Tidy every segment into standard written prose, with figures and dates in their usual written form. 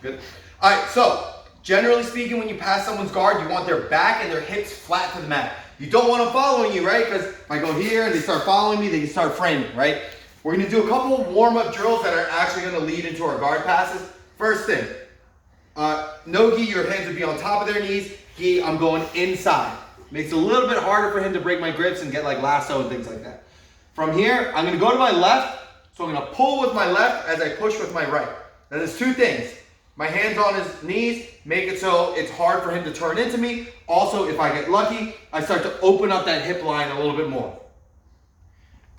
Good. All right, so generally speaking, when you pass someone's guard, you want their back and their hips flat to the mat. You don't want them following you, right? Because if I go here and they start following me, they can start framing, right? We're gonna do a couple of warm-up drills that are actually gonna lead into our guard passes. First thing, no gi, your hands would be on top of their knees. Gi, I'm going inside. Makes it a little bit harder for him to break my grips and get like lasso and things like that. From here, I'm gonna go to my left, so I'm gonna pull with my left as I push with my right. Now there's two things. My hands on his knees, make it so it's hard for him to turn into me. Also, if I get lucky, I start to open up that hip line a little bit more.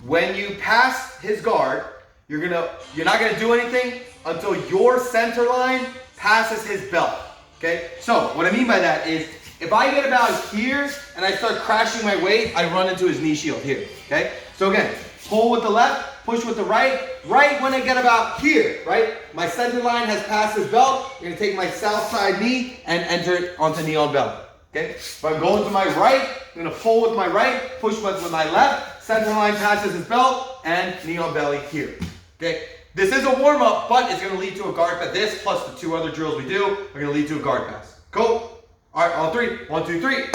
When you pass his guard, you're not gonna do anything until your center line passes his belt, okay? So what I mean by that is, if I get about here and I start crashing my weight, I run into his knee shield here, okay? So again, pull with the left, push with the right. Right when I get about here, right? My center line has passed his belt. You're gonna take my south side knee and enter it onto knee on belly, okay? If I'm going to my right, I'm gonna pull with my right, push with my left, center line passes his belt, and knee on belly here, okay? This is a warm-up, but it's gonna lead to a guard pass. This plus the two other drills we do are gonna lead to a guard pass. Cool? All right, on three. 1, 2, 3. All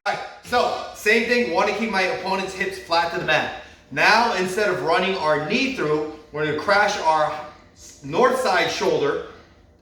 right, so same thing, want to keep my opponent's hips flat to the mat. Now, instead of running our knee through, we're going to crash our north side shoulder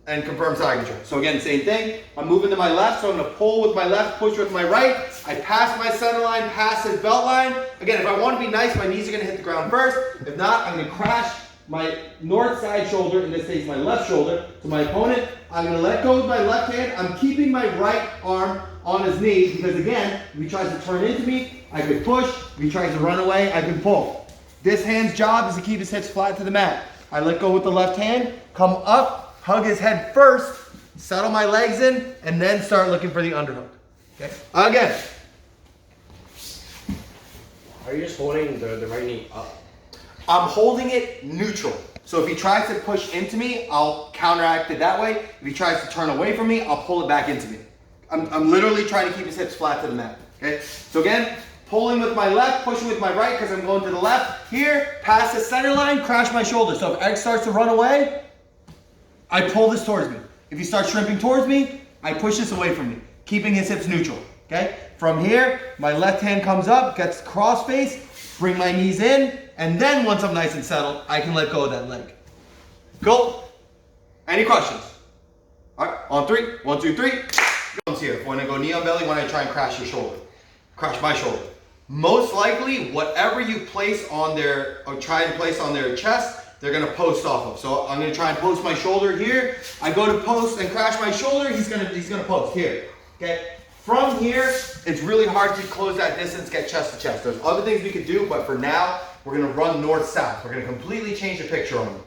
and confirm side control. So again, same thing. I'm moving to my left, so I'm going to pull with my left, push with my right. I pass my center line, pass his belt line. Again, if I want to be nice, my knees are going to hit the ground first. If not, I'm going to crash my north side shoulder, in this case my left shoulder, to my opponent. I'm going to let go with my left hand. I'm keeping my right arm on his knee because again, if he tries to turn into me, I could push. If he tries to run away, I can pull. This hand's job is to keep his hips flat to the mat. I let go with the left hand, come up, hug his head first, settle my legs in, and then start looking for the underhook. Okay? Again. Are you just holding the right knee up? I'm holding it neutral. So if he tries to push into me, I'll counteract it that way. If he tries to turn away from me, I'll pull it back into me. I'm literally trying to keep his hips flat to the mat. Okay? So again, pulling with my left, pushing with my right because I'm going to the left. Here, pass the center line, crash my shoulder. So if X starts to run away, I pull this towards me. If he starts shrimping towards me, I push this away from me, keeping his hips neutral. Okay? From here, my left hand comes up, gets cross face, bring my knees in, and then once I'm nice and settled, I can let go of that leg. Cool? Any questions? All right, on three. 1, 2, 3. Here. When I go knee on belly, when I try and crash your shoulder, crash my shoulder. Most likely, whatever you place on their, or try and place on their chest, they're gonna post off of. So I'm gonna try and post my shoulder here. I go to post and crash my shoulder, he's gonna post here, okay? From here, it's really hard to close that distance, get chest to chest. There's other things we could do, but for now, we're gonna run north-south. We're gonna completely change the picture on them.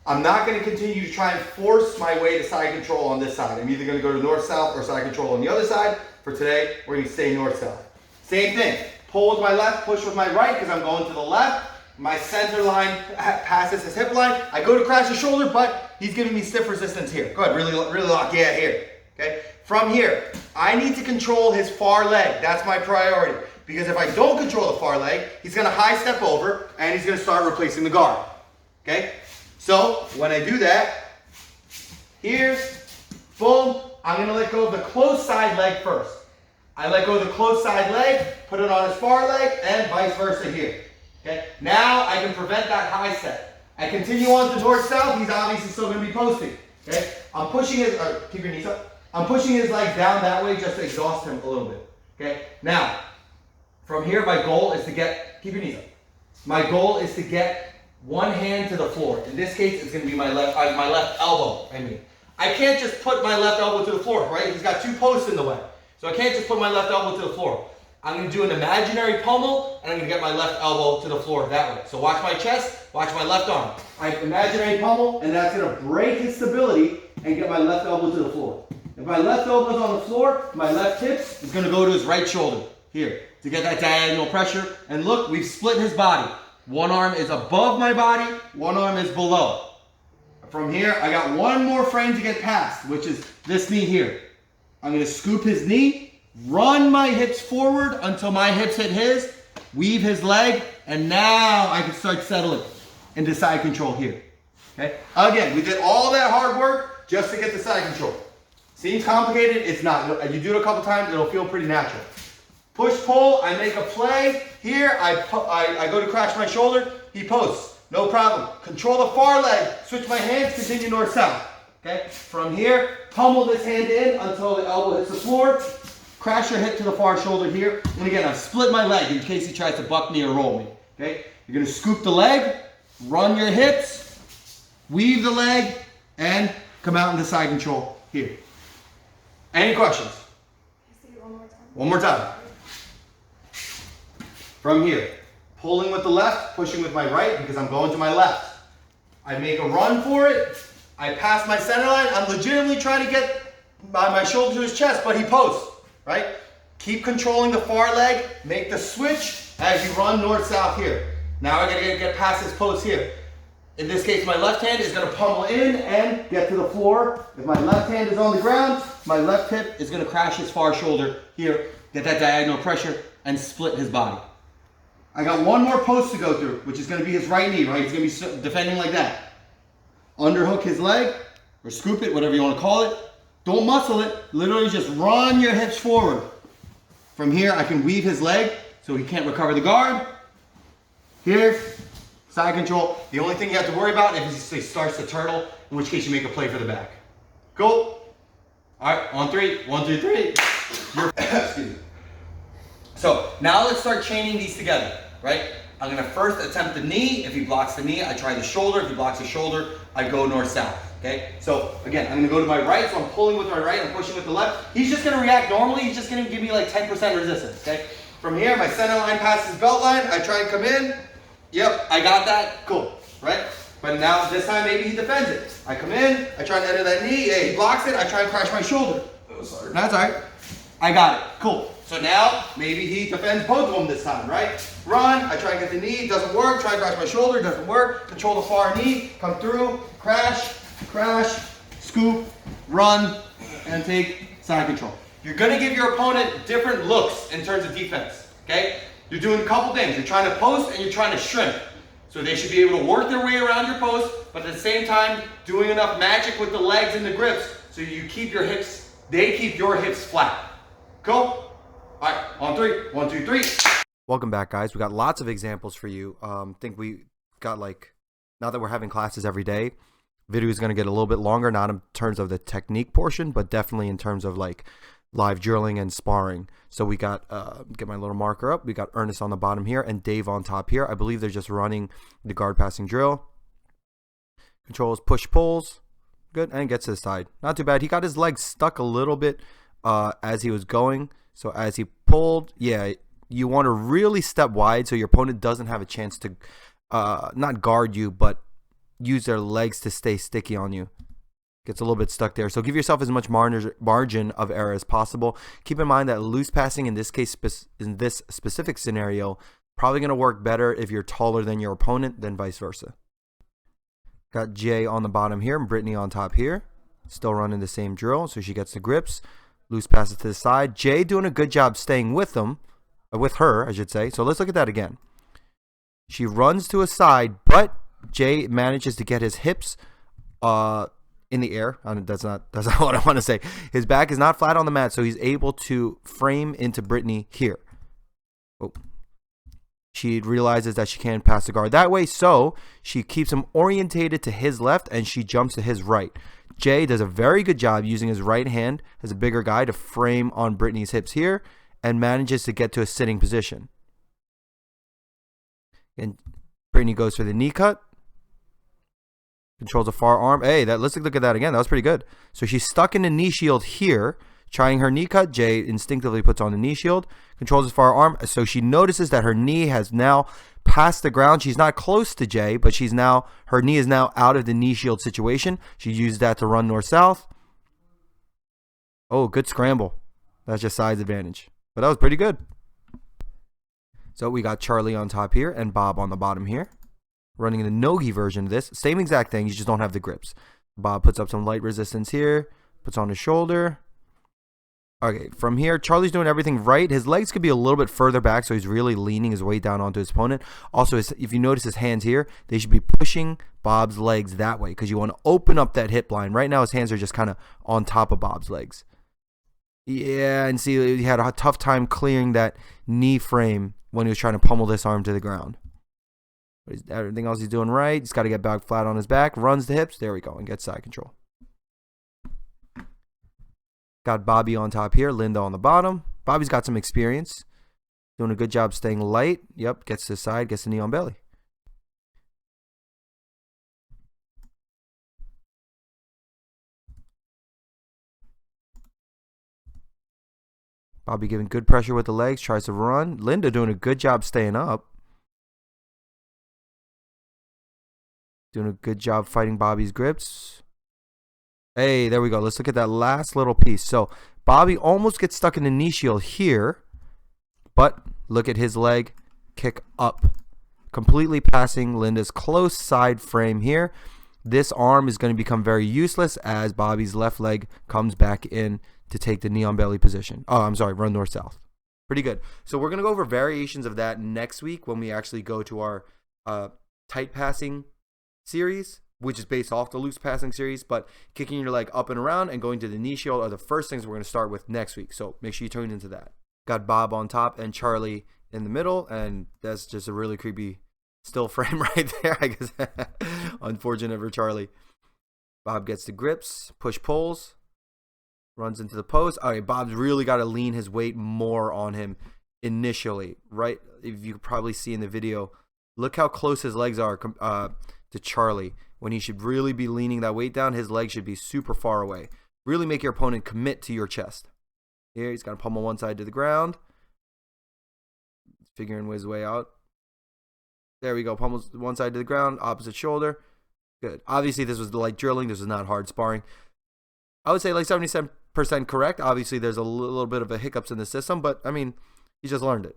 I'm not going to continue to try and force my way to side control on this side. I'm either going to go to north-south or side control on the other side. For today, we're going to stay north-south. Same thing. Pull with my left, push with my right because I'm going to the left. My center line passes his hip line. I go to crash his shoulder, but he's giving me stiff resistance here. Go ahead, really lock. Yeah, here. Okay. From here, I need to control his far leg. That's my priority. Because if I don't control the far leg, he's going to high step over and he's going to start replacing the guard. Okay. So when I do that, here, boom, I'm going to let go of the close side leg first. I let go of the close side leg, put it on his far leg, and vice versa here. Okay. Now I can prevent that high step. I continue on to north-south. He's obviously still going to be posting. Okay. I'm pushing his, keep your knees up. I'm pushing his leg down that way just to exhaust him a little bit. Okay. Now, from here, my goal is to get, keep your knees up. My goal is to get one hand to the floor. In this case, it's going to be my left elbow. I can't just put my left elbow to the floor, right? He's got two posts in the way. So I can't just put my left elbow to the floor. I'm going to do an imaginary pummel, and I'm going to get my left elbow to the floor that way. So watch my chest, watch my left arm. I imaginary pummel, and that's going to break his stability and get my left elbow to the floor. If my left elbow is on the floor, my left hip is going to go to his right shoulder here to get that diagonal pressure. And look, we've split his body. One arm is above my body, one arm is below. From here, I got one more frame to get past, which is this knee here. I'm going to scoop his knee, run my hips forward until my hips hit his, weave his leg, and now I can start settling into side control here. Okay. Again, we did all that hard work just to get the side control. Seems complicated, it's not. You do it a couple times, it'll feel pretty natural. Push, pull, I make a play. Here, I go to crash my shoulder, he posts. No problem. Control the far leg, switch my hands, continue north-south. Okay? From here, pummel this hand in until the elbow hits the floor. Crash your hip to the far shoulder here. And again, I've split my leg in case he tries to buck me or roll me. Okay? You're going to scoop the leg, run your hips, weave the leg, and come out into side control here. Any questions? One more time. From here, pulling with the left, pushing with my right because I'm going to my left. I make a run for it. I pass my center line. I'm legitimately trying to get my shoulder to his chest, but he posts, right? Keep controlling the far leg. Make the switch as you run north-south here. Now I gotta get past this post here. In this case, my left hand is gonna pummel in and get to the floor. If my left hand is on the ground, my left hip is gonna crash his far shoulder here, get that diagonal pressure, and split his body. I got one more post to go through, which is gonna be his right knee, right? He's gonna be defending like that. Underhook his leg, or scoop it, whatever you wanna call it. Don't muscle it, literally just run your hips forward. From here, I can weave his leg so he can't recover the guard. Here, side control. The only thing you have to worry about is if he starts to turtle, in which case you make a play for the back. Cool? All right, on three. 1, 2, 3. Excuse me. So now let's start chaining these together, right? I'm gonna first attempt the knee. If he blocks the knee, I try the shoulder. If he blocks the shoulder, I go north-south, okay? So again, I'm gonna go to my right, so I'm pulling with my right, I'm pushing with the left. He's just gonna react normally. He's just gonna give me like 10% resistance, okay? From here, my center line passes belt line. I try and come in. Yep, I got that. Cool, right? But now this time maybe he defends it. I come in, I try to enter that knee. Hey, he blocks it. I try and crash my shoulder. Oh, sorry. That's all right. I got it. Cool. So now maybe he defends both of them this time, right? Run. I try and get the knee. Doesn't work. Try and crash my shoulder. Doesn't work. Control the far knee. Come through. Crash. Crash. Scoop. Run. And take side control. You're going to give your opponent different looks in terms of defense, okay? You're doing a couple things. You're trying to post and you're trying to shrimp. So they should be able to work their way around your post, but at the same time, doing enough magic with the legs and the grips so you keep your hips, they keep your hips flat. Cool? All right, on 3. 1, 2, 3. Welcome back, guys. We got lots of examples for you. Think we got now that we're having classes every day, video is going to get a little bit longer, not in terms of the technique portion, but definitely in terms of live drilling and sparring. So we got, get my little marker up. We got Ernest on the bottom here and Dave on top here. I believe they're just running the guard passing drill. Controls, push, pulls. Good. And gets to the side. Not too bad. He got his legs stuck a little bit as he was going. So as he pulled, yeah, you want to really step wide so your opponent doesn't have a chance to not guard you, but use their legs to stay sticky on you. Gets a little bit stuck there. So give yourself as much margin of error as possible. Keep in mind that loose passing in this case, in this specific scenario, probably going to work better if you're taller than your opponent than vice versa. Got Jay on the bottom here and Brittany on top here. Still running the same drill, so she gets the grips. Loose passes to the side. Jay doing a good job staying with them, with her, I should say. So let's look at that again. She runs to a side, but Jay manages to get his hips in the air. That's not what I want to say. His back is not flat on the mat, so he's able to frame into Brittany here. Oh. She realizes that she can't pass the guard that way, so she keeps him orientated to his left, and she jumps to his right. Jay does a very good job using his right hand as a bigger guy to frame on Brittany's hips here, and manages to get to a sitting position. And Brittany goes for the knee cut. Controls the far arm. Hey, let's look at that again. That was pretty good. So she's stuck in the knee shield here, trying her knee cut. Jay instinctively puts on the knee shield. Controls his far arm. So she notices that her knee has now passed the ground. She's not close to Jay, but her knee is now out of the knee shield situation. She used that to run north-south. Oh, good scramble. That's just size advantage. But that was pretty good. So we got Charlie on top here and Bob on the bottom here. Running the no-gi version of this. Same exact thing, you just don't have the grips. Bob puts up some light resistance here. Puts on his shoulder. Okay, from here, Charlie's doing everything right. His legs could be a little bit further back, so he's really leaning his weight down onto his opponent. Also, if you notice his hands here, they should be pushing Bob's legs that way because you want to open up that hip line. Right now, his hands are just kind of on top of Bob's legs. Yeah, and see, he had a tough time clearing that knee frame when he was trying to pummel this arm to the ground. But everything else he's doing right. He's got to get back flat on his back, runs the hips. There we go, and gets side control. Got Bobby on top here, Linda on the bottom. Bobby's got some experience. Doing a good job staying light. Yep, gets to the side, gets the knee on belly. Bobby giving good pressure with the legs, tries to run. Linda doing a good job staying up. Doing a good job fighting Bobby's grips. Hey, there we go. Let's look at that last little piece. So Bobby almost gets stuck in the knee shield here, but look at his leg kick up, completely passing Linda's close side frame here. This arm is going to become very useless as Bobby's left leg comes back in to take the knee on belly position. Oh, I'm sorry, run north-south. Pretty good. So we're going to go over variations of that next week when we actually go to our tight passing series, which is based off the loose passing series, but kicking your leg up and around and going to the knee shield are the first things we're going to start with next week. So make sure you tune into that. Got Bob on top and Charlie in the middle, and that's just a really creepy still frame right there, I guess. Unfortunate for Charlie. Bob gets the grips, push pulls, runs into the post. All right, Bob's really got to lean his weight more on him initially, right? If you could probably see in the video, look how close his legs are to Charlie. When he should really be leaning that weight down, his legs should be super far away. Really make your opponent commit to your chest. Here, he's got to pummel one side to the ground. Figuring his way out. There we go. Pummels one side to the ground, opposite shoulder. Good. Obviously, this was light drilling. This was not hard sparring. I would say like 77% correct. Obviously, there's a little bit of a hiccups in the system, but I mean, he just learned it.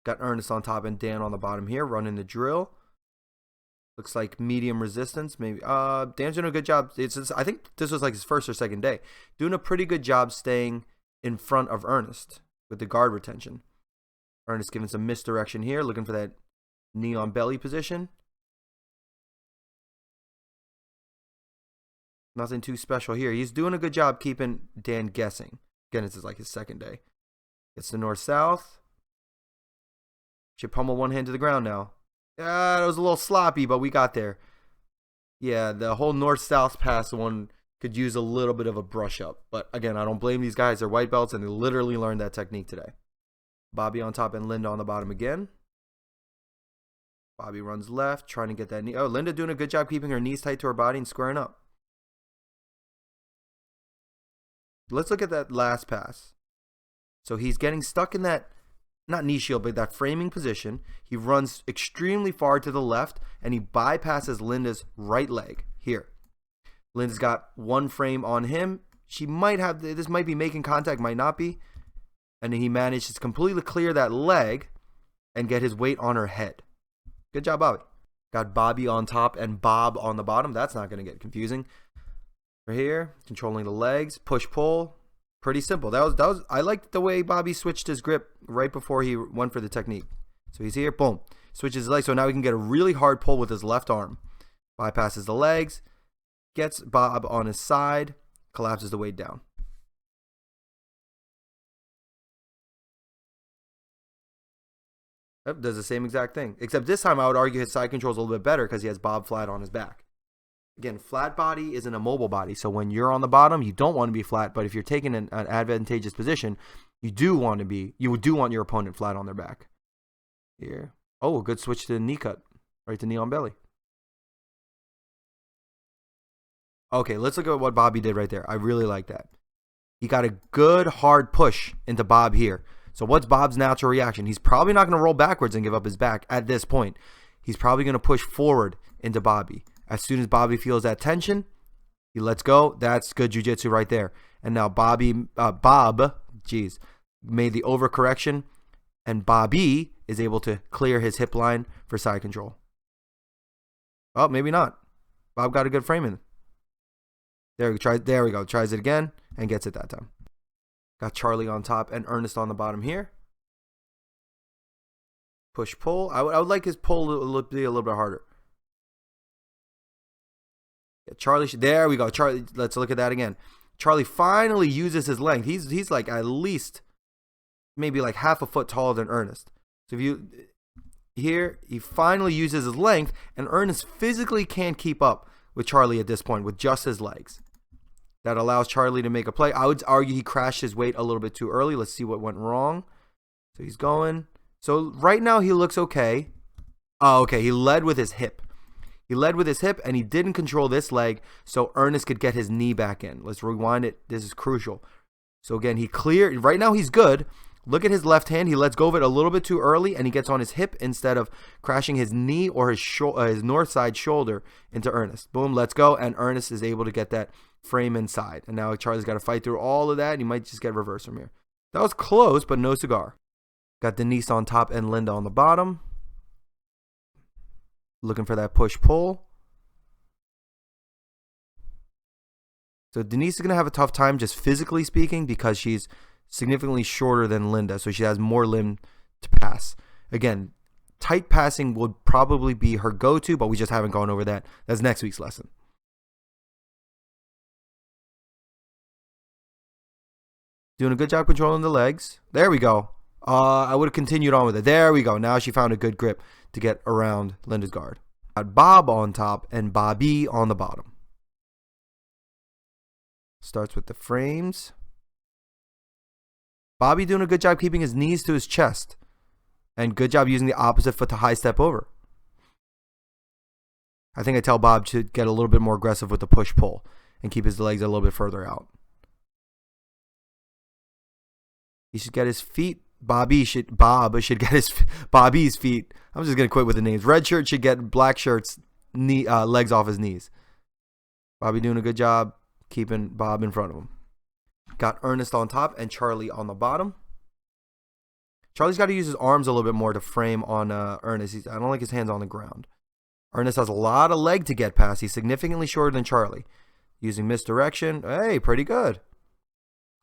Got Ernest on top and Dan on the bottom here, running the drill. Looks like medium resistance, maybe. Dan's doing a good job. I think this was like his first or second day. Doing a pretty good job staying in front of Ernest with the guard retention. Ernest giving some misdirection here, looking for that knee on belly position. Nothing too special here. He's doing a good job keeping Dan guessing. Again, this is like his second day. Gets the north-south. Should pummel one hand to the ground now. That was a little sloppy, but we got there. Yeah, the whole north-south pass one could use a little bit of a brush up. But again, I don't blame these guys. They're white belts, and they literally learned that technique today. Bobby on top and Linda on the bottom again. Bobby runs left, trying to get that knee. Oh, Linda doing a good job keeping her knees tight to her body and squaring up. Let's look at that last pass. So he's getting stuck in that, not knee shield, but that framing position. He runs extremely far to the left, and he bypasses Linda's right leg here. Linda's got one frame on him. She might have, this might be making contact, might not be. And he managed to completely clear that leg and get his weight on her head. Good job, Bobby. Got Bobby on top and Bob on the bottom. That's not going to get confusing. Right here, controlling the legs, push pull, pretty simple. That was. I liked the way Bobby switched his grip right before he went for the technique. So he's here, boom, switches his legs. So now he can get a really hard pull with his left arm. Bypasses the legs, gets Bob on his side, collapses the weight down. Yep, does the same exact thing, except this time I would argue his side control is a little bit better because he has Bob flat on his back. Again, flat body isn't a mobile body, so when you're on the bottom, you don't want to be flat. But if you're taking an advantageous position, you do want your opponent flat on their back. Here, oh, a good switch to the knee cut, right to knee on belly. Okay, let's look at what Bobby did right there. I really like that. He got a good hard push into Bob here. So what's Bob's natural reaction? He's probably not going to roll backwards and give up his back at this point. He's probably going to push forward into Bobby. As soon as Bobby feels that tension, he lets go. That's good jiu-jitsu right there. And now Bob, made the overcorrection, and Bobby is able to clear his hip line for side control. Oh, maybe not. Bob got a good frame in. There we go. Tries it again and gets it that time. Got Charlie on top and Ernest on the bottom here. Push pull. I would like his pull to be a little bit harder. Yeah, Charlie, there we go. Charlie, let's look at that again. Charlie finally uses his length. He's like at least maybe like half a foot taller than Ernest. So if you here, he finally uses his length, and Ernest physically can't keep up with Charlie at this point with just his legs. That allows Charlie to make a play. I would argue he crashed his weight a little bit too early. Let's see what went wrong. So he's going. So right now he looks okay. Oh, okay. He led with his hip. He led with his hip, and he didn't control this leg, so Ernest could get his knee back in. Let's rewind it. This is crucial. So again, he cleared. Right now he's good. Look at his left hand. He lets go of it a little bit too early, and he gets on his hip instead of crashing his knee or his north side shoulder into Ernest. Boom, let's go, and Ernest is able to get that frame inside. And now Charlie's got to fight through all of that, and he might just get reversed from here. That was close, but no cigar. Got Denise on top and Linda on the bottom. Looking for that push-pull. So Denise is going to have a tough time just physically speaking because she's significantly shorter than Linda, so she has more limb to pass. Again, tight passing would probably be her go-to, but we just haven't gone over that. That's next week's lesson. Doing a good job controlling the legs. There we go. I would have continued on with it. There we go. Now she found a good grip to get around Linda's guard. Got Bob on top and Bobby on the bottom. Starts with the frames. Bobby doing a good job keeping his knees to his chest. And good job using the opposite foot to high step over. I think I tell Bob to get a little bit more aggressive with the push-pull and keep his legs a little bit further out. He should get his feet. Bob should get his Bobby's feet. I'm just gonna quit with the names. Red shirt should get black shirt's legs off his knees. Bobby doing a good job keeping Bob in front of him. Got Ernest on top and Charlie on the bottom. Charlie's got to use his arms a little bit more to frame on Ernest. I don't like his hands on the ground. Ernest has a lot of leg to get past. He's significantly shorter than Charlie. Using misdirection. Hey, pretty good.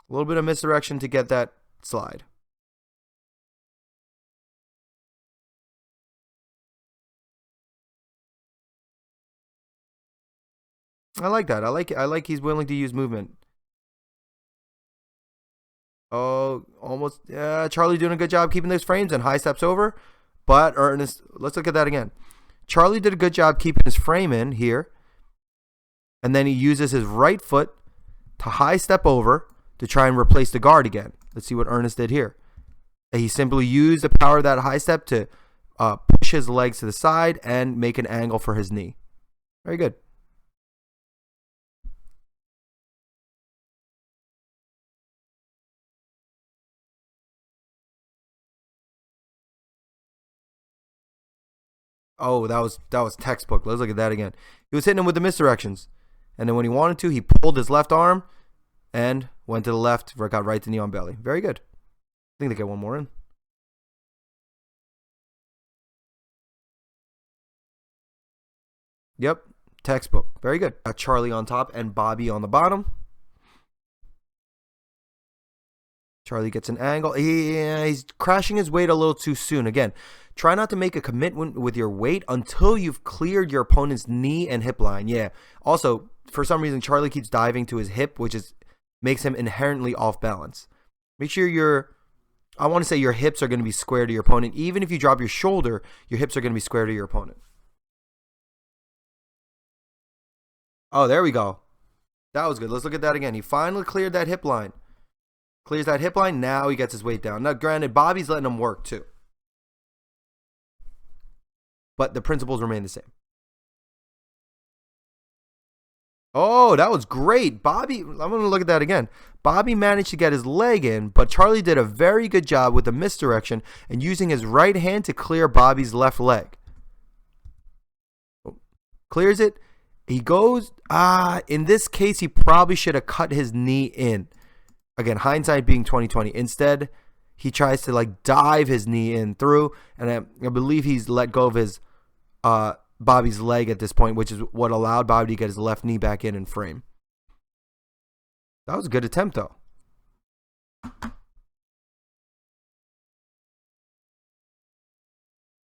A little bit of misdirection to get that slide. I like that. I like he's willing to use movement. Oh, almost. Yeah, Charlie doing a good job keeping those frames and high steps over. But Ernest, let's look at that again. Charlie did a good job keeping his frame in here. And then he uses his right foot to high step over to try and replace the guard again. Let's see what Ernest did here. He simply used the power of that high step to push his legs to the side and make an angle for his knee. Very good. Oh, that was textbook. Let's look at that again. He was hitting him with the misdirections. And then when he wanted to, he pulled his left arm and went to the left, got right to knee on belly. Very good. I think they get one more in. Yep, textbook. Very good. Got Charlie on top and Bobby on the bottom. Charlie gets an angle. He's crashing his weight a little too soon. Again, try not to make a commitment with your weight until you've cleared your opponent's knee and hip line. Yeah. Also, for some reason, Charlie keeps diving to his hip, which makes him inherently off balance. Make sure I want to say your hips are going to be square to your opponent. Even if you drop your shoulder, your hips are going to be square to your opponent. Oh, there we go. That was good. Let's look at that again. He finally cleared that hip line. Clears that hip line. Now he gets his weight down. Now, granted, Bobby's letting him work too. But the principles remain the same. Oh, that was great. Bobby, I'm going to look at that again. Bobby managed to get his leg in, but Charlie did a very good job with the misdirection and using his right hand to clear Bobby's left leg. Clears it. He goes, in this case, he probably should have cut his knee in. Again, hindsight being 20/20. Instead, he tries to like dive his knee in through, and I believe he's let go of his Bobby's leg at this point, which is what allowed Bobby to get his left knee back in and frame. That was a good attempt, though.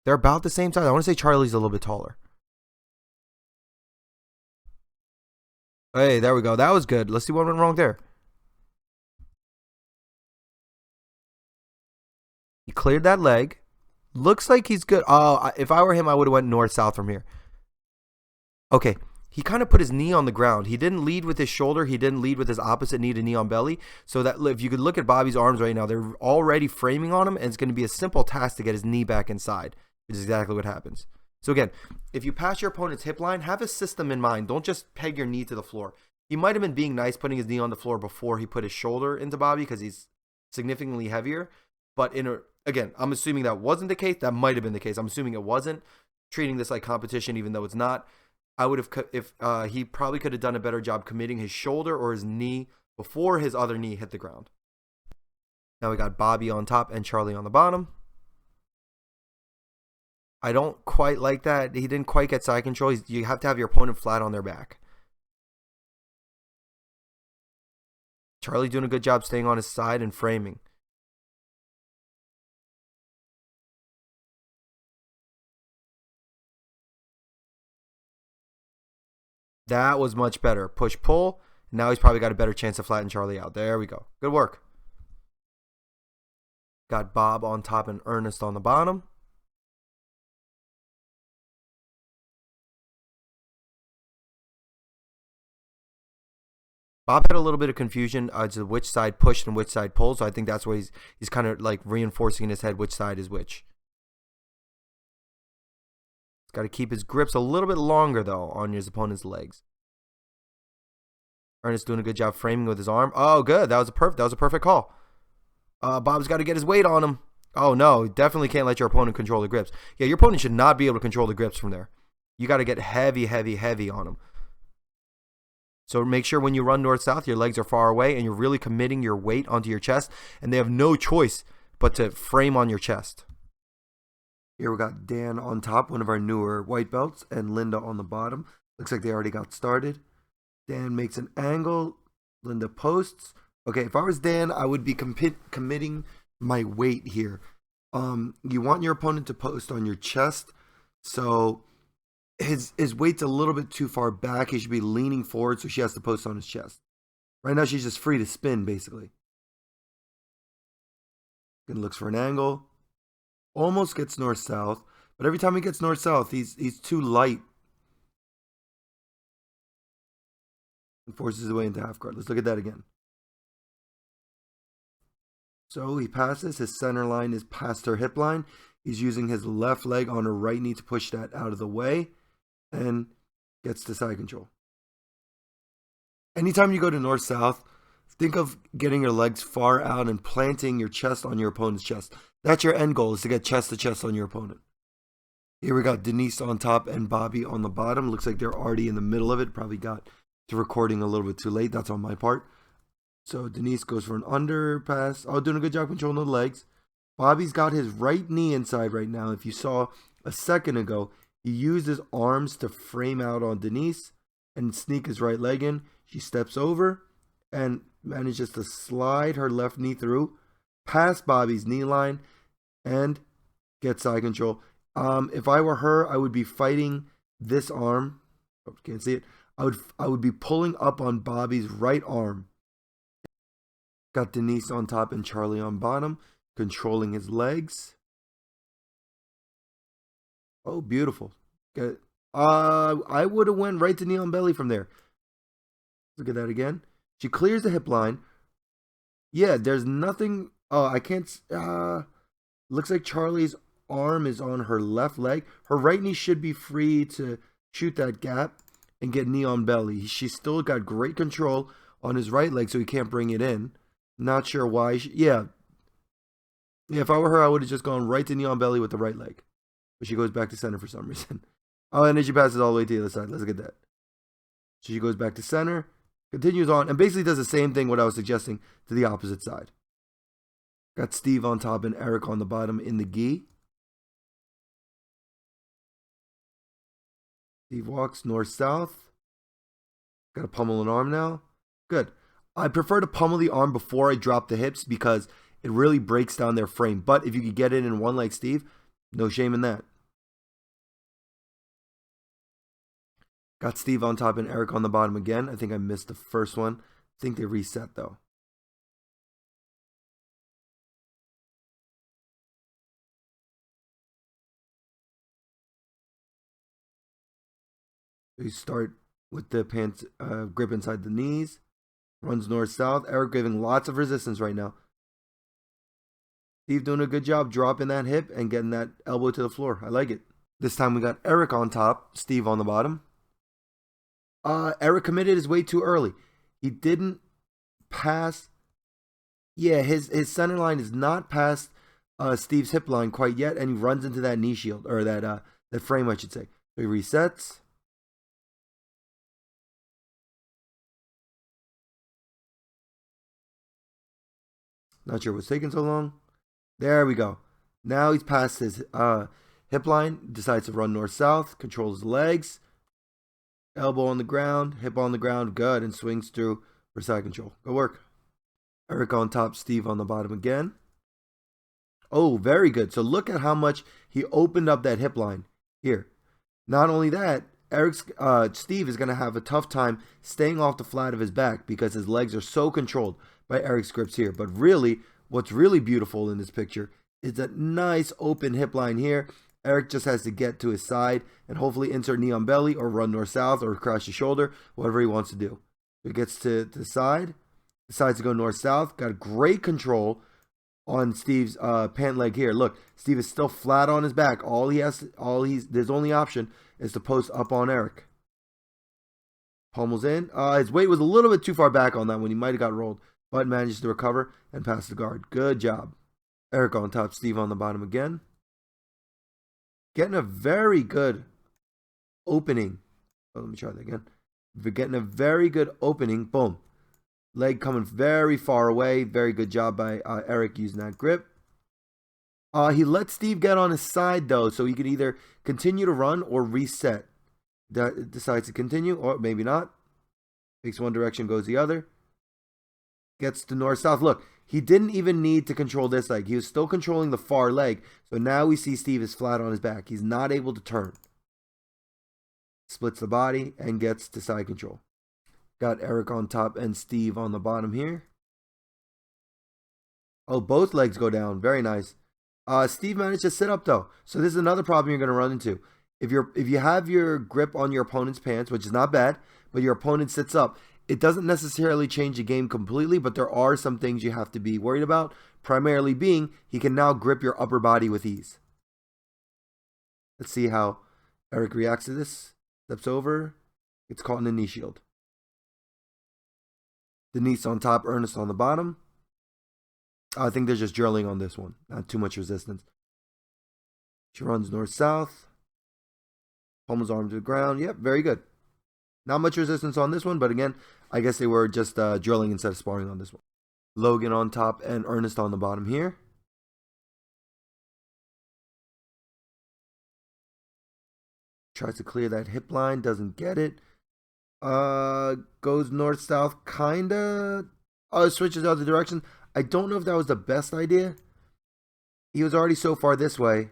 They're about the same size. I want to say Charlie's a little bit taller. Hey, there we go. That was good. Let's see what went wrong there. He cleared that leg. Looks like he's good. Oh, if I were him, I would have went north-south from here. Okay. He kind of put his knee on the ground. He didn't lead with his shoulder. He didn't lead with his opposite knee to knee on belly. So that if you could look at Bobby's arms right now, they're already framing on him, and it's going to be a simple task to get his knee back inside, which is exactly what happens. So again, if you pass your opponent's hip line, have a system in mind. Don't just peg your knee to the floor. He might have been being nice putting his knee on the floor before he put his shoulder into Bobby because he's significantly heavier. But again, I'm assuming that wasn't the case. That might have been the case. I'm assuming it wasn't. Treating this like competition, even though it's not. I would have, if he probably could have done a better job committing his shoulder or his knee before his other knee hit the ground. Now we got Bobby on top and Charlie on the bottom. I don't quite like that. He didn't quite get side control. You have to have your opponent flat on their back. Charlie doing a good job staying on his side and framing. That was much better. Push, pull. Now he's probably got a better chance to flatten Charlie out. There we go. Good work. Got Bob on top and Ernest on the bottom. Bob had a little bit of confusion as to which side pushed and which side pulled, so I think that's why he's kind of like reinforcing in his head which side is which. He's got to keep his grips a little bit longer, though, on his opponent's legs. Ernest doing a good job framing with his arm. Oh, good. That was a perfect call. Bob's got to get his weight on him. Oh, no. Definitely can't let your opponent control the grips. Yeah, your opponent should not be able to control the grips from there. You got to get heavy, heavy, heavy on him. So make sure when you run north-south, your legs are far away and you're really committing your weight onto your chest, and they have no choice but to frame on your chest. Here we got Dan on top, one of our newer white belts, and Linda on the bottom. Looks like they already got started. Dan makes an angle. Linda posts. Okay, if I was Dan, I would be committing my weight here. You want your opponent to post on your chest, so his weight's a little bit too far back. He should be leaning forward, so she has to post on his chest. Right now, she's just free to spin, basically. Then looks for an angle. Almost gets north-south, but every time he gets north-south, he's too light. And forces his way into half guard. Let's look at that again. So he passes. His center line is past her hip line. He's using his left leg on her right knee to push that out of the way and gets to side control. Anytime you go to north-south, think of getting your legs far out and planting your chest on your opponent's chest. That's your end goal, is to get chest to chest on your opponent. Here we got Denise on top and Bobby on the bottom. Looks like they're already in the middle of it. Probably got to recording a little bit too late. That's on my part. So Denise goes for an underpass. Oh, doing a good job controlling the legs. Bobby's got his right knee inside right now. If you saw a second ago, he used his arms to frame out on Denise and sneak his right leg in. She steps over and manages to slide her left knee through, past Bobby's knee line, and get side control. If I were her, I would be fighting this arm. Oh, can't see it. I would be pulling up on Bobby's right arm. Got Denise on top and Charlie on bottom, controlling his legs. Oh, beautiful. Good. I would have went right to knee on belly from there. Look at that again. She clears the hip line. Yeah, there's nothing. Oh, I can't. Looks like Charlie's arm is on her left leg. Her right knee should be free to shoot that gap and get knee on belly. She's still got great control on his right leg, so he can't bring it in. Not sure why. Yeah, if I were her, I would have just gone right to knee on belly with the right leg. But she goes back to center for some reason. Oh, and then she passes all the way to the other side. Let's look at that. So she goes back to center, continues on, and basically does the same thing what I was suggesting to the opposite side. Got Steve on top and Eric on the bottom in the gi. Steve walks north-south. Got a pummel and arm now. Good. I prefer to pummel the arm before I drop the hips because it really breaks down their frame. But if you could get it in one like Steve, no shame in that. Got Steve on top and Eric on the bottom again. I think I missed the first one. I think they reset though. You start with the pants grip inside the knees. Runs north-south. Eric giving lots of resistance right now. Steve doing a good job dropping that hip and getting that elbow to the floor. I like it. This time we got Eric on top, Steve on the bottom. Eric committed his weight too early. He didn't pass. Yeah, his center line is not past Steve's hip line quite yet, and he runs into that knee shield, or that frame, I should say. So he resets. Not sure what's taking so long. There we go. Now he's past his hip line. Decides to run north-south. Controls his legs. Elbow on the ground. Hip on the ground. Good. And swings through for side control. Good work. Eric on top. Steve on the bottom again. Oh, very good. So look at how much he opened up that hip line here. Not only that, Steve is going to have a tough time staying off the flat of his back because his legs are so controlled by Eric's grips here. But really, what's really beautiful in this picture is that nice open hip line here. Eric just has to get to his side and hopefully insert knee on belly or run north-south or crash the shoulder, whatever he wants to do. He gets to the side, decides to go north-south. Got great control on Steve's pant leg here. Look, Steve is still flat on his back. His only option is to post up on Eric. Pummels in. His weight was a little bit too far back on that one. He might have got rolled, but manages to recover and pass the guard. Good job. Eric on top, Steve on the bottom again. Getting a very good opening. Oh, let me try that again. We're getting a very good opening. Boom. Leg coming very far away. Very good job by Eric using that grip. He let Steve get on his side, though, so he could either continue to run or reset. Decides to continue, or maybe not. Takes one direction, goes the other. Gets to north-south. Look, he didn't even need to control this leg. He was still controlling the far leg. So now we see Steve is flat on his back. He's not able to turn. Splits the body and gets to side control. Got Eric on top and Steve on the bottom here. Oh, both legs go down. Very nice. Steve managed to sit up though. So this is another problem you're going to run into. If you have your grip on your opponent's pants, which is not bad, but your opponent sits up, it doesn't necessarily change the game completely, but there are some things you have to be worried about, primarily being he can now grip your upper body with ease. Let's see how Eric reacts to this. Steps over, gets caught in a knee shield. Denise on top, Ernest on the bottom. I think they're just drilling on this one. Not too much resistance. She runs north-south. Pummels arm to the ground. Yep, very good. Not much resistance on this one, but again, I guess they were just drilling instead of sparring on this one. Logan on top and Ernest on the bottom here. Tries to clear that hip line, doesn't get it. Goes north-south, kinda. Switches out the direction. I don't know if that was the best idea. He was already so far this way.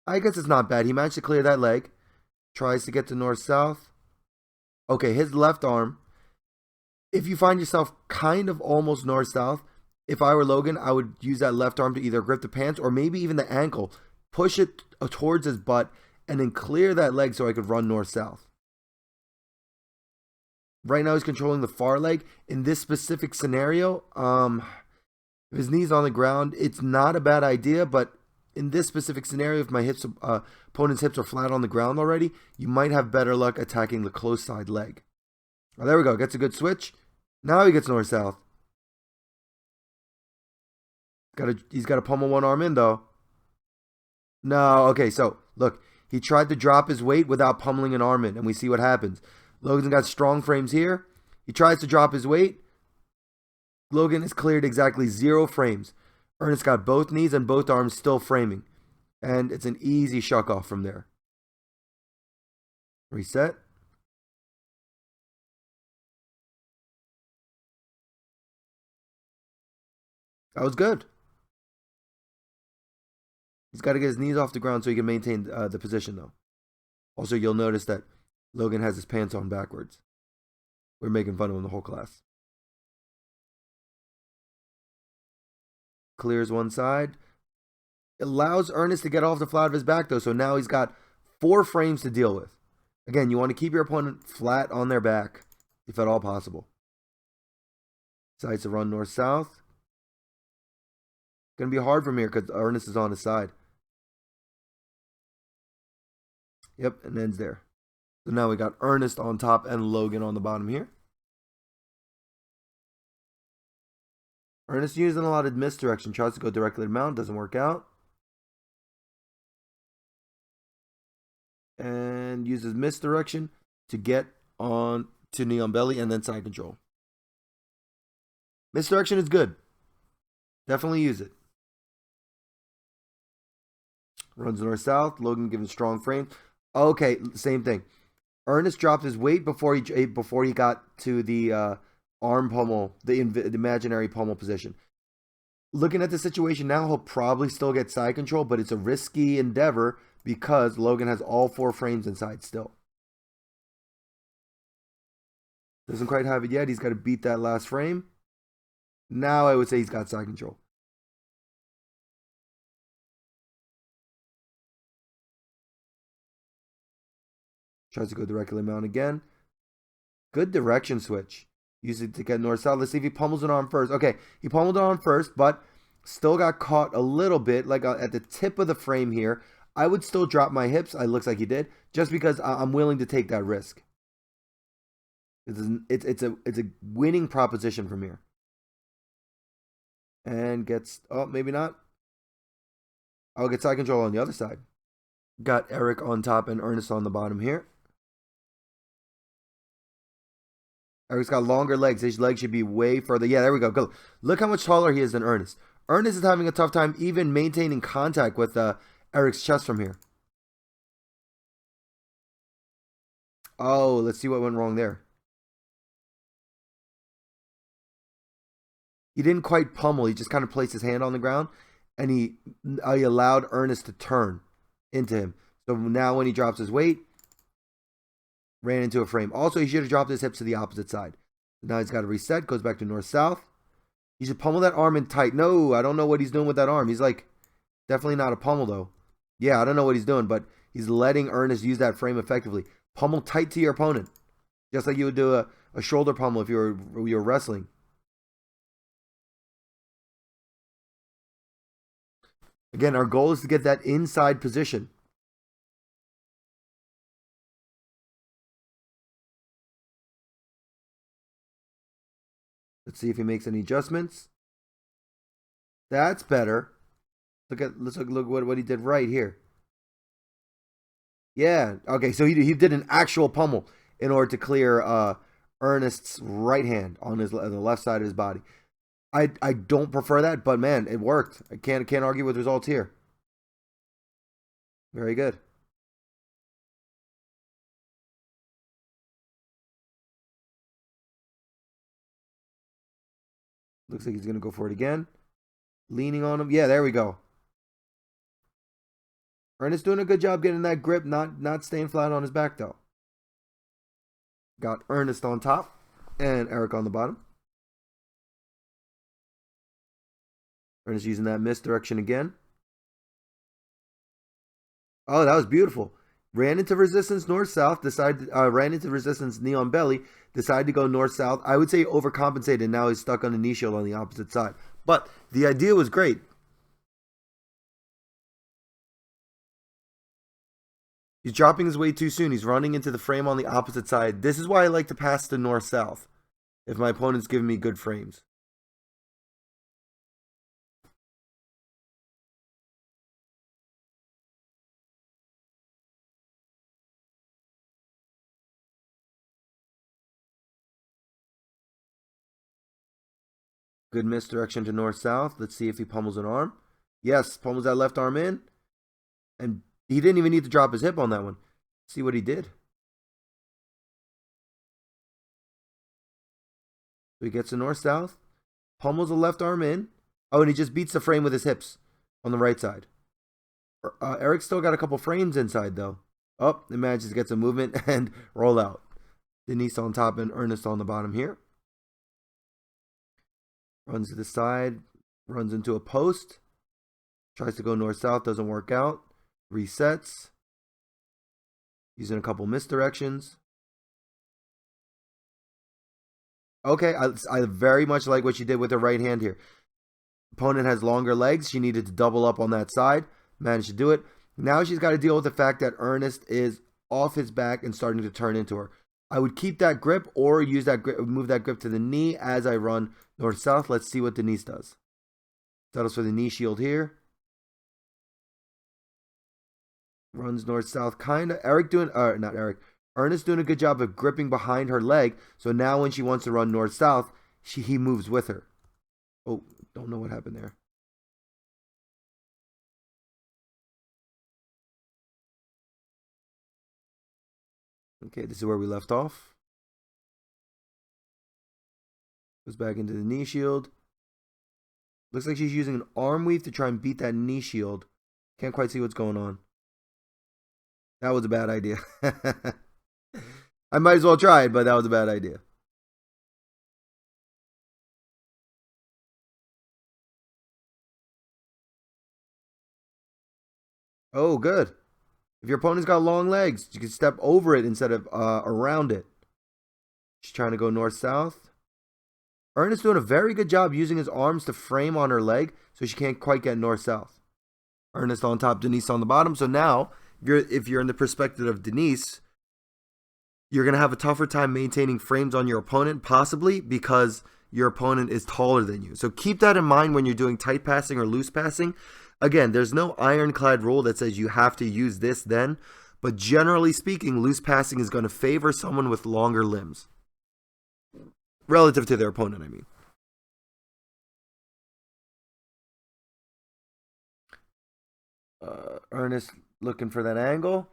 I guess it's not bad. He managed to clear that leg. Tries to get to north-south. Okay, his left arm. If you find yourself kind of almost north-south, if I were Logan, I would use that left arm to either grip the pants or maybe even the ankle. Push it towards his butt and then clear that leg so I could run north-south. Right now he's controlling the far leg. In this specific scenario, if his knee's on the ground, it's not a bad idea, but in this specific scenario, if my opponent's hips are flat on the ground already, you might have better luck attacking the close side leg. Oh, there we go. Gets a good switch. Now he gets north-south. He's got to pummel one arm in, though. No, okay, so, look. He tried to drop his weight without pummeling an arm in, and we see what happens. Logan's got strong frames here. He tries to drop his weight. Logan has cleared exactly 0 frames. Ernest got both knees and both arms still framing. And it's an easy shuck off from there. Reset. That was good. He's got to get his knees off the ground so he can maintain the position, though. Also, you'll notice that Logan has his pants on backwards. We're making fun of him the whole class. Clears one side. Allows Ernest to get off the flat of his back, though, so now he's got 4 frames to deal with. Again, you want to keep your opponent flat on their back, if at all possible. Decides to run north-south. Going to be hard from here because Ernest is on his side. Yep, and ends there. So now we got Ernest on top and Logan on the bottom here. Ernest using a lot of misdirection. Tries to go directly to mount. Doesn't work out. And uses misdirection to get on to knee on belly and then side control. Misdirection is good. Definitely use it. Runs north-south. Logan given strong frame. Okay, same thing. Ernest dropped his weight before he got to the arm pummel, the imaginary pummel position. Looking at the situation now, he'll probably still get side control, but it's a risky endeavor because Logan has all 4 frames inside still. Doesn't quite have it yet. He's got to beat that last frame. Now I would say he's got side control. Tries to go directly mount again. Good direction switch. Use it to get north-south. Let's see if he pummels an arm first. Okay, he pummeled an arm first, but still got caught a little bit, like at the tip of the frame here. I would still drop my hips. It looks like he did, just because I'm willing to take that risk. It's a winning proposition from here. And gets, oh, maybe not. I'll get side control on the other side. Got Eric on top and Ernest on the bottom here. Eric's got longer legs. His legs should be way further. Yeah, there we go. Go. Look how much taller he is than Ernest. Ernest is having a tough time even maintaining contact with Eric's chest from here. Oh, let's see what went wrong there. He didn't quite pummel. He just kind of placed his hand on the ground, and he allowed Ernest to turn into him. So now when he drops his weight, ran into a frame. Also, he should have dropped his hips to the opposite side. Now he's got to reset. Goes back to north-south. He should pummel that arm in tight. No, I don't know what he's doing with that arm. He's like, definitely not a pummel, though. Yeah, I don't know what he's doing, but he's letting Ernest use that frame effectively. Pummel tight to your opponent. Just like you would do a shoulder pummel if you were wrestling. Again, our goal is to get that inside position. Let's see if he makes any adjustments. That's better. Let's look what he did right here. Yeah. Okay, so he did an actual pummel in order to clear Ernest's right hand on the left side of his body. I don't prefer that, but man, it worked. I can't argue with results here. Very good. Looks like he's going to go for it again. Leaning on him. Yeah, there we go. Ernest doing a good job getting that grip, not staying flat on his back, though. Got Ernest on top and Eric on the bottom. Ernest using that misdirection again. Oh, that was beautiful. Ran into resistance north-south, ran into resistance knee on belly, decided to go north-south. I would say overcompensated. Now he's stuck on the knee shield on the opposite side. But the idea was great. He's dropping his weight too soon. He's running into the frame on the opposite side. This is why I like to pass to north-south if my opponent's giving me good frames. Good misdirection to north-south. Let's see if he pummels an arm. Yes, pummels that left arm in. And he didn't even need to drop his hip on that one. See what he did. So he gets to north-south. Pummels the left arm in. Oh, and he just beats the frame with his hips on the right side. Eric still got a couple frames inside, though. Oh, he manages to get some movement and roll out. Denise on top and Ernest on the bottom here. Runs to the side, runs into a post. Tries to go north-south, doesn't work out. Resets. Using a couple misdirections. Okay, I very much like what she did with her right hand here. Opponent has longer legs. She needed to double up on that side. Managed to do it. Now she's got to deal with the fact that Ernest is off his back and starting to turn into her. I would keep that grip or use that grip, move that grip to the knee as I run north-south. Let's see what Denise does. Settles for the knee shield here. Runs north-south, kind of. Ernest doing a good job of gripping behind her leg. So now when she wants to run north-south, he moves with her. Oh, don't know what happened there. Okay, this is where we left off. Goes back into the knee shield. Looks like she's using an arm weave to try and beat that knee shield. Can't quite see what's going on. That was a bad idea. I might as well try it, but that was a bad idea. Oh, good. If your opponent's got long legs, you can step over it instead of around it. She's trying to go north-south. Ernest doing a very good job using his arms to frame on her leg, so she can't quite get north-south. Ernest on top, Denise on the bottom. So now, if you're in the perspective of Denise, you're going to have a tougher time maintaining frames on your opponent, possibly because your opponent is taller than you. So keep that in mind when you're doing tight passing or loose passing. Again, there's no ironclad rule that says you have to use this then, but generally speaking, loose passing is going to favor someone with longer limbs. Relative to their opponent, I mean. Ernest looking for that angle.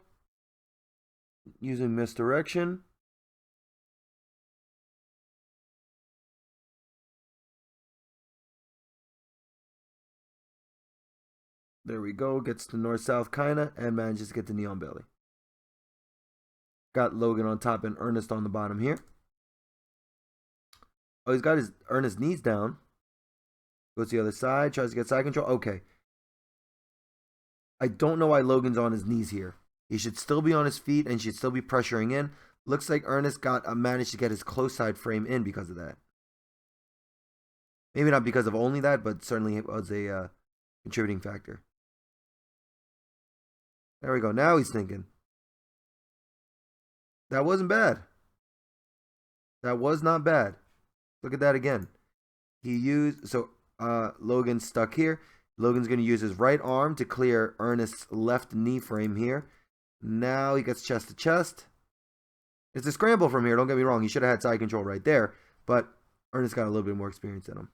Using misdirection. There we go. Gets to north-south kinda and manages to get the knee on belly. Got Logan on top and Ernest on the bottom here. Oh, he's got his Ernest knees down. Goes to the other side. Tries to get side control. Okay. I don't know why Logan's on his knees here. He should still be on his feet and should still be pressuring in. Looks like Ernest managed to get his close side frame in because of that. Maybe not because of only that, but certainly it was a contributing factor. There we go. Now he's thinking. That wasn't bad. That was not bad. Look at that again. Logan's stuck here. Logan's going to use his right arm to clear Ernest's left knee frame here. Now he gets chest to chest. It's a scramble from here, don't get me wrong. He should have had side control right there, but Ernest got a little bit more experience in him.